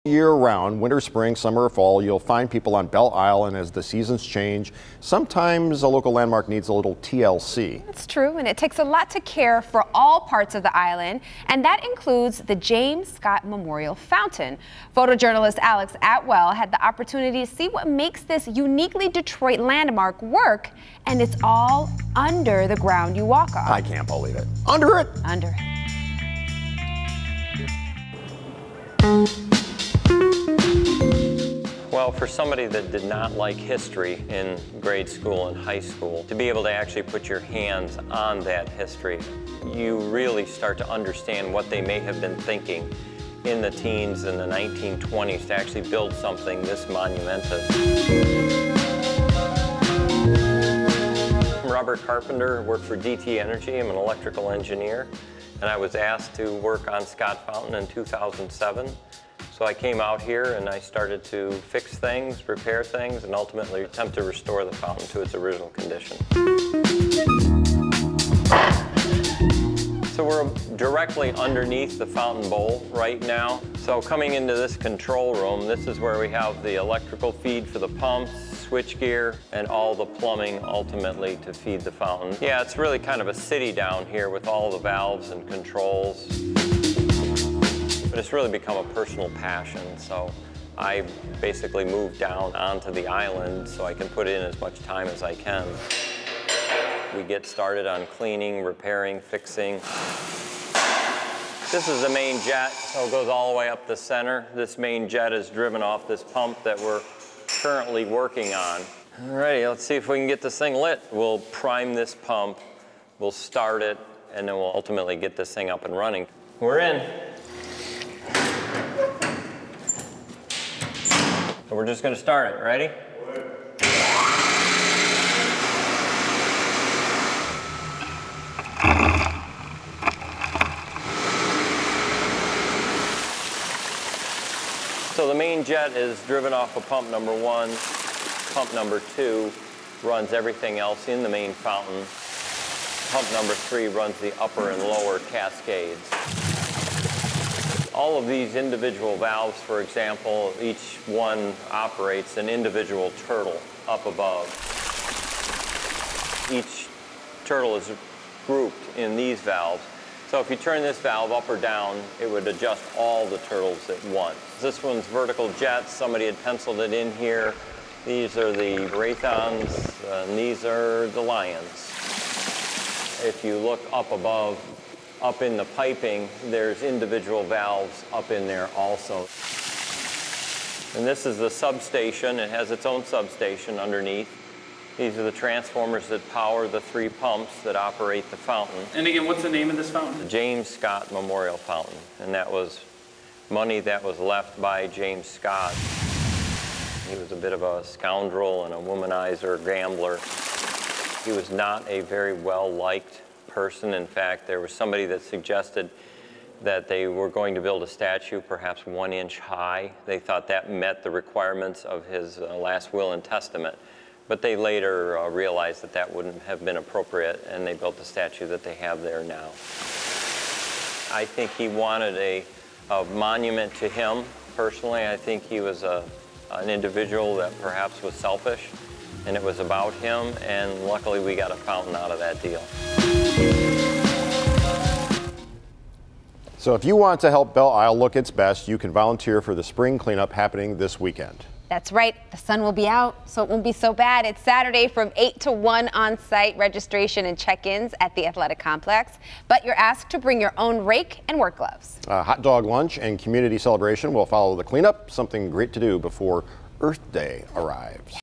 Year round, winter, spring, summer, or fall, you'll find people on Belle Island as the seasons change. Sometimes a local landmark needs a little TLC. That's true, and it takes a lot to care for all parts of the island, and that includes the James Scott Memorial Fountain. Photojournalist Alex Atwell had the opportunity to see what makes this uniquely Detroit landmark work, and it's all under the ground you walk on. I can't believe it. Under it? Under it. Well, for somebody that did not like history in grade school and high school, to be able to actually put your hands on that history, you really start to understand what they may have been thinking in the teens and the 1920s to actually build something this monumentous. I'm Robert Carpenter, work for DT Energy. I'm an electrical engineer, and I was asked to work on Scott Fountain in 2007. So I came out here and I started to fix things, repair things, and ultimately attempt to restore the fountain to its original condition. So we're directly underneath the fountain bowl right now. So coming into this control room, this is where we have the electrical feed for the pumps, switchgear, and all the plumbing ultimately to feed the fountain. Yeah, it's really kind of a city down here with all the valves and controls. But it's really become a personal passion, so I basically moved down onto the island so I can put in as much time as I can. We get started on cleaning, repairing, fixing. This is the main jet, so it goes all the way up the center. This main jet is driven off this pump that we're currently working on. Alrighty, let's see if we can get this thing lit. We'll prime this pump, we'll start it, and then we'll ultimately get this thing up and running. We're in. So we're just going to start it. Ready? So the main jet is driven off of pump number 1. Pump number 2 runs everything else in the main fountain. Pump number 3 runs the upper and lower cascades. All of these individual valves, for example, each one operates an individual turtle up above. Each turtle is grouped in these valves. So if you turn this valve up or down, it would adjust all the turtles at once. This one's vertical jets. Somebody had penciled it in here. These are the Raythons, and these are the Lions. If you look up above, up in the piping, there's individual valves up in there also. And this is the substation. It has its own substation underneath. These are the transformers that power the 3 pumps that operate the fountain. And again, what's the name of this fountain? The James Scott Memorial Fountain. And that was money that was left by James Scott. He was a bit of a scoundrel and a womanizer, gambler. He was not a very well-liked person. In fact, there was somebody that suggested that they were going to build a statue perhaps 1 inch high. They thought that met the requirements of his last will and testament. But they later realized that that wouldn't have been appropriate, and they built the statue that they have there now. I think he wanted a monument to him. Personally, I think he was an individual that perhaps was selfish, and it was about him, and luckily we got a fountain out of that deal. So if you want to help Belle Isle look its best, you can volunteer for the spring cleanup happening this weekend. That's right. The sun will be out, so it won't be so bad. It's Saturday from 8 to 1 on-site registration and check-ins at the athletic complex. But you're asked to bring your own rake and work gloves. A hot dog lunch and community celebration will follow the cleanup, something great to do before Earth Day arrives.